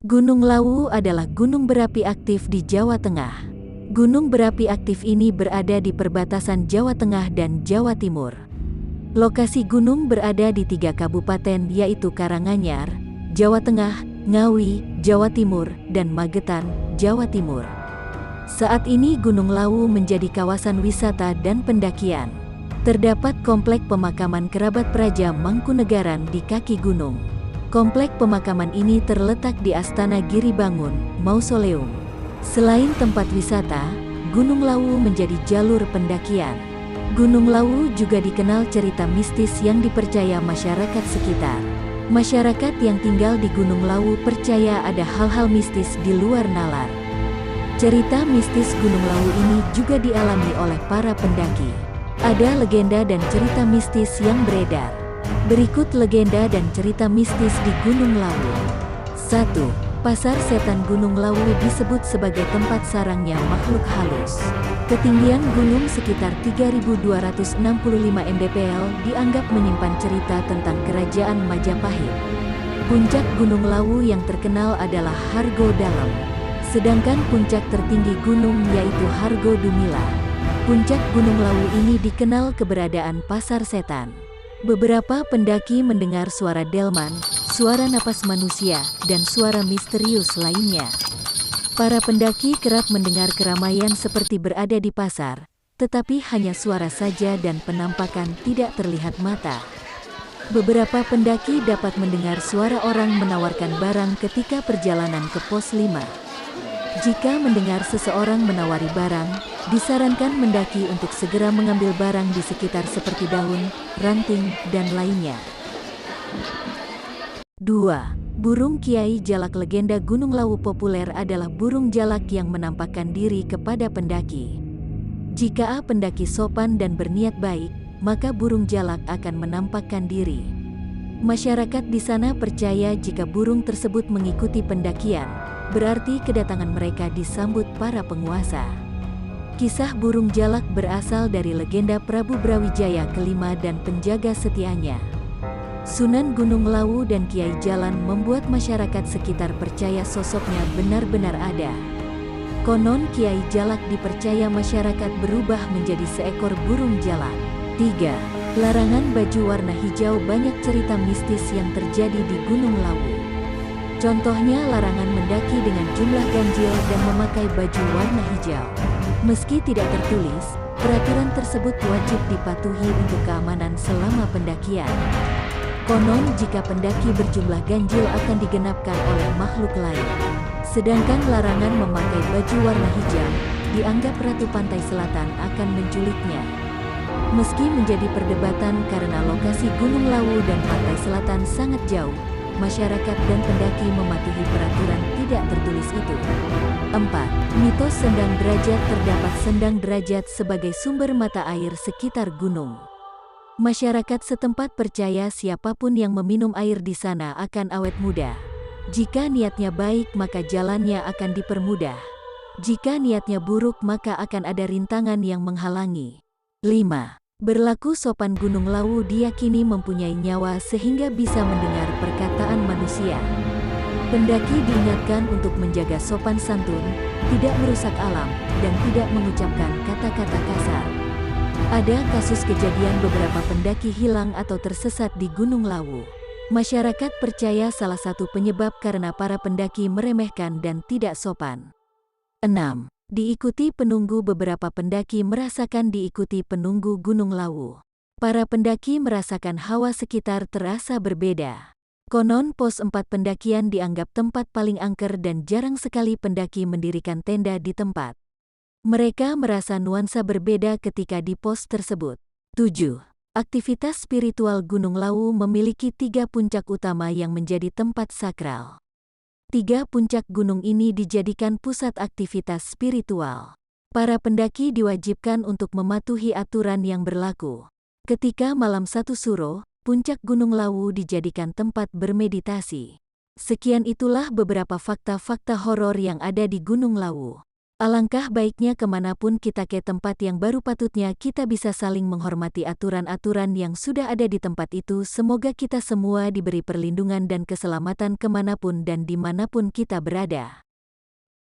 Gunung Lawu adalah gunung berapi aktif di Jawa Tengah. Gunung berapi aktif ini berada di perbatasan Jawa Tengah dan Jawa Timur. Lokasi gunung berada di 3 kabupaten yaitu Karanganyar, Jawa Tengah, Ngawi, Jawa Timur, dan Magetan, Jawa Timur. Saat ini Gunung Lawu menjadi kawasan wisata dan pendakian. Terdapat komplek pemakaman kerabat Praja Mangkunegaran di kaki gunung. Komplek pemakaman ini terletak di Astana Giribangun, Mausoleum. Selain tempat wisata, Gunung Lawu menjadi jalur pendakian. Gunung Lawu juga dikenal cerita mistis yang dipercaya masyarakat sekitar. Masyarakat yang tinggal di Gunung Lawu percaya ada hal-hal mistis di luar nalar. Cerita mistis Gunung Lawu ini juga dialami oleh para pendaki. Ada legenda dan cerita mistis yang beredar. Berikut legenda dan cerita mistis di Gunung Lawu. 1. Pasar Setan Gunung Lawu disebut sebagai tempat sarangnya makhluk halus. Ketinggian gunung sekitar 3.265 mdpl dianggap menyimpan cerita tentang kerajaan Majapahit. Puncak Gunung Lawu yang terkenal adalah Hargo Dalam. Sedangkan puncak tertinggi gunung yaitu Hargo Dumila. Puncak Gunung Lawu ini dikenal keberadaan Pasar Setan. Beberapa pendaki mendengar suara delman, suara napas manusia, dan suara misterius lainnya. Para pendaki kerap mendengar keramaian seperti berada di pasar, tetapi hanya suara saja dan penampakan tidak terlihat mata. Beberapa pendaki dapat mendengar suara orang menawarkan barang ketika perjalanan ke pos 5. Jika mendengar seseorang menawari barang, disarankan mendaki untuk segera mengambil barang di sekitar seperti daun, ranting, dan lainnya. 2. Burung Kiai Jalak. Legenda Gunung Lawu populer adalah burung jalak yang menampakkan diri kepada pendaki. Jika pendaki sopan dan berniat baik, maka burung jalak akan menampakkan diri. Masyarakat di sana percaya jika burung tersebut mengikuti pendakian, berarti kedatangan mereka disambut para penguasa. Kisah burung jalak berasal dari legenda Prabu Brawijaya kelima dan penjaga setianya. Sunan Gunung Lawu dan Kiai Jalan membuat masyarakat sekitar percaya sosoknya benar-benar ada. Konon Kiai Jalak dipercaya masyarakat berubah menjadi seekor burung jalak. 3. Larangan baju warna hijau. Banyak cerita mistis yang terjadi di Gunung Lawu. Contohnya larangan mendaki dengan jumlah ganjil dan memakai baju warna hijau. Meski tidak tertulis, peraturan tersebut wajib dipatuhi untuk keamanan selama pendakian. Konon jika pendaki berjumlah ganjil akan digenapkan oleh makhluk lain. Sedangkan larangan memakai baju warna hijau, dianggap Ratu Pantai Selatan akan menculiknya. Meski menjadi perdebatan karena lokasi Gunung Lawu dan Pantai Selatan sangat jauh, masyarakat dan pendaki mematuhi peraturan tidak tertulis itu. 4. Mitos Sendang Derajat. Terdapat Sendang Derajat sebagai sumber mata air sekitar gunung. Masyarakat setempat percaya siapapun yang meminum air di sana akan awet muda. Jika niatnya baik maka jalannya akan dipermudah. Jika niatnya buruk maka akan ada rintangan yang menghalangi. 5. Berlaku sopan. Gunung Lawu diyakini mempunyai nyawa sehingga bisa mendengar perkataan manusia. Pendaki diingatkan untuk menjaga sopan santun, tidak merusak alam, dan tidak mengucapkan kata-kata kasar. Ada kasus kejadian beberapa pendaki hilang atau tersesat di Gunung Lawu. Masyarakat percaya salah satu penyebab karena para pendaki meremehkan dan tidak sopan. 6. Diikuti penunggu. Beberapa pendaki merasakan diikuti penunggu Gunung Lawu. Para pendaki merasakan hawa sekitar terasa berbeda. Konon pos 4 pendakian dianggap tempat paling angker dan jarang sekali pendaki mendirikan tenda di tempat. Mereka merasa nuansa berbeda ketika di pos tersebut. 7. Aktivitas spiritual. Gunung Lawu memiliki 3 puncak utama yang menjadi tempat sakral. 3 puncak gunung ini dijadikan pusat aktivitas spiritual. Para pendaki diwajibkan untuk mematuhi aturan yang berlaku. Ketika malam 1 Suro, puncak Gunung Lawu dijadikan tempat bermeditasi. Sekian itulah beberapa fakta-fakta horor yang ada di Gunung Lawu. Alangkah baiknya kemanapun kita ke tempat yang baru patutnya kita bisa saling menghormati aturan-aturan yang sudah ada di tempat itu. Semoga kita semua diberi perlindungan dan keselamatan kemanapun dan dimanapun kita berada.